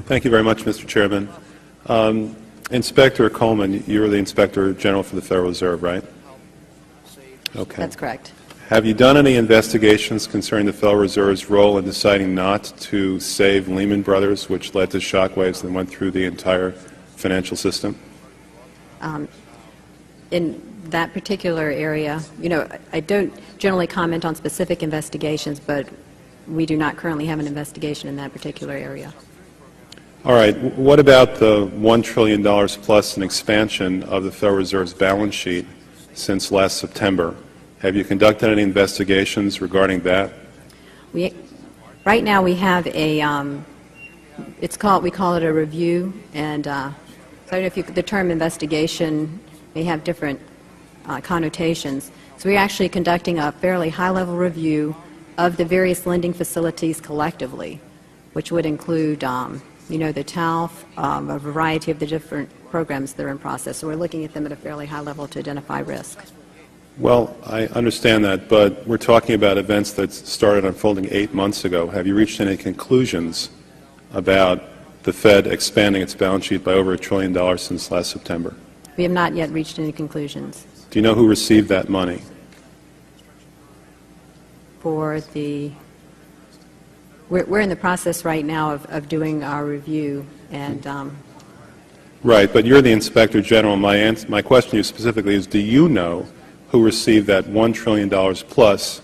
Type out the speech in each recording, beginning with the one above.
Thank you very much, Mr. Chairman. Inspector Coleman, you're the Inspector General for the Federal Reserve, right? Okay. That's correct. Have you done any investigations concerning the Federal Reserve's role in deciding not to save Lehman Brothers, which led to shockwaves that went through the entire financial system? In that particular area, I don't generally comment on specific investigations, but we do not currently have an investigation in that particular area. All right. What about the $1 trillion plus in expansion of the Federal Reserve's balance sheet since last September? Have you conducted any investigations regarding that? Right now we have a, we call it a review, and so I don't know if the term investigation may have different connotations. So we're actually conducting a fairly high-level review of the various lending facilities collectively, which would include the TALF, a variety of the different programs that are in process. So we're looking at them at a fairly high level to identify risk. Well, I understand that, but we're talking about events that started unfolding 8 months ago. Have you reached any conclusions about the Fed expanding its balance sheet by over $1 trillion since last September? We have not yet reached any conclusions. Do you know who received that money? For the We're in the process right now of doing our review, and right, but you're the Inspector General. My question to you specifically is, do you know who received that $1 trillion plus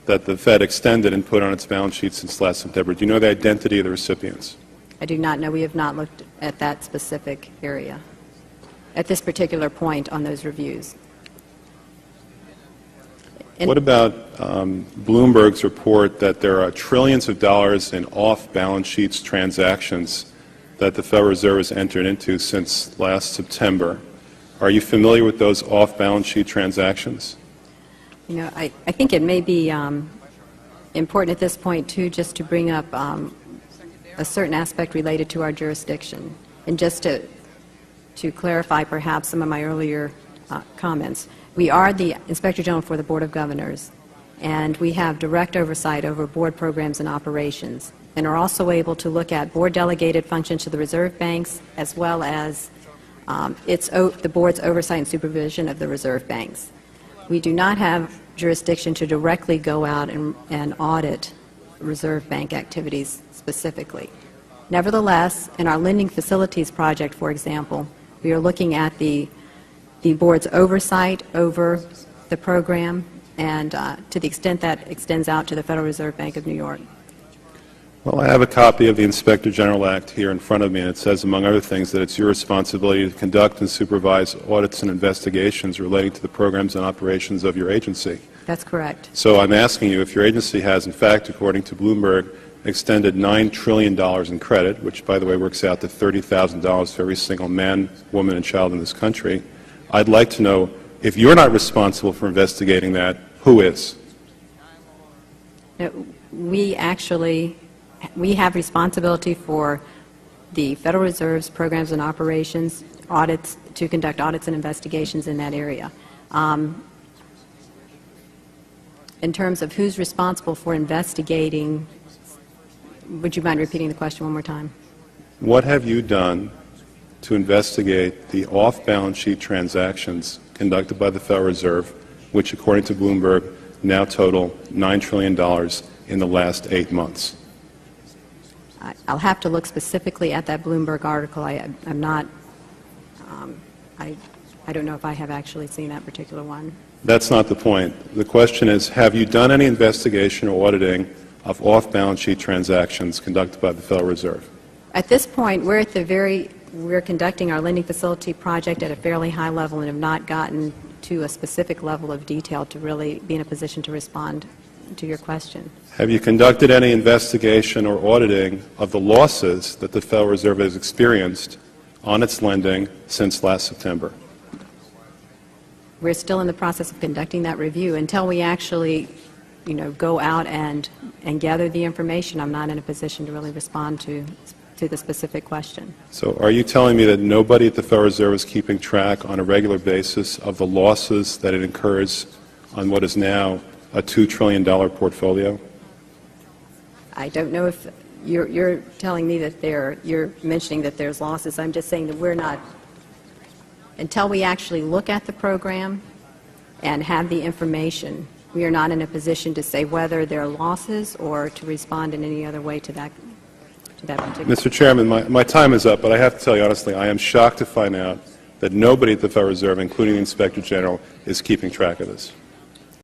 that the Fed extended and put on its balance sheet since last September? Do you know the identity of the recipients? I do not know. We have not looked at that specific area at this particular point on those reviews. What about Bloomberg's report that there are trillions of dollars in off-balance sheets transactions that the Federal Reserve has entered into since last September? Are you familiar with those off-balance sheet transactions? I think it may be important at this point, too, just to bring up a certain aspect related to our jurisdiction. And just to clarify perhaps some of my earlier comments. We are the Inspector General for the Board of Governors, and we have direct oversight over board programs and operations, and are also able to look at board delegated functions to the reserve banks, as well as the board's oversight and supervision of the reserve banks. We do not have jurisdiction to directly go out and audit reserve bank activities specifically. Nevertheless, in our lending facilities project, for example, we are looking at the board's oversight over the program, and to the extent that extends out to the Federal Reserve Bank of New York. Well, I have a copy of the Inspector General Act here in front of me, and it says, among other things, that it's your responsibility to conduct and supervise audits and investigations relating to the programs and operations of your agency. That's correct. So I'm asking you if your agency has, in fact, according to Bloomberg, extended $9 trillion in credit, which, by the way, works out to $30,000 for every single man, woman, and child in this country. I'd like to know, if you're not responsible for investigating that, who is? We have responsibility for the Federal Reserve's programs and operations, audits, to conduct audits and investigations in that area. In terms of who's responsible for investigating, would you mind repeating the question one more time? What have you done to investigate the off-balance sheet transactions conducted by the Federal Reserve, which, according to Bloomberg, now total $9 trillion in the last 8 months? I'll have to look specifically at that Bloomberg article. I'm not, I don't know if I have actually seen that particular one. That's not the point. The question is, have you done any investigation or auditing of off-balance sheet transactions conducted by the Federal Reserve? At this point, we're conducting our lending facility project at a fairly high level and have not gotten to a specific level of detail to really be in a position to respond to your question. Have you conducted any investigation or auditing of the losses that the Federal Reserve has experienced on its lending since last September? We're still in the process of conducting that review. Until we actually, go out and gather the information, I'm not in a position to really respond to the specific question. So are you telling me that nobody at the Federal Reserve is keeping track on a regular basis of the losses that it incurs on what is now a $2 trillion portfolio? I don't know if you're telling me that you're mentioning that there's losses. I'm just saying that we're not, until we actually look at the program and have the information, we are not in a position to say whether there are losses or to respond in any other way to that particular. Mr. Chairman, my time is up, but I have to tell you honestly, I am shocked to find out that nobody at the Federal Reserve, including the Inspector General, is keeping track of this.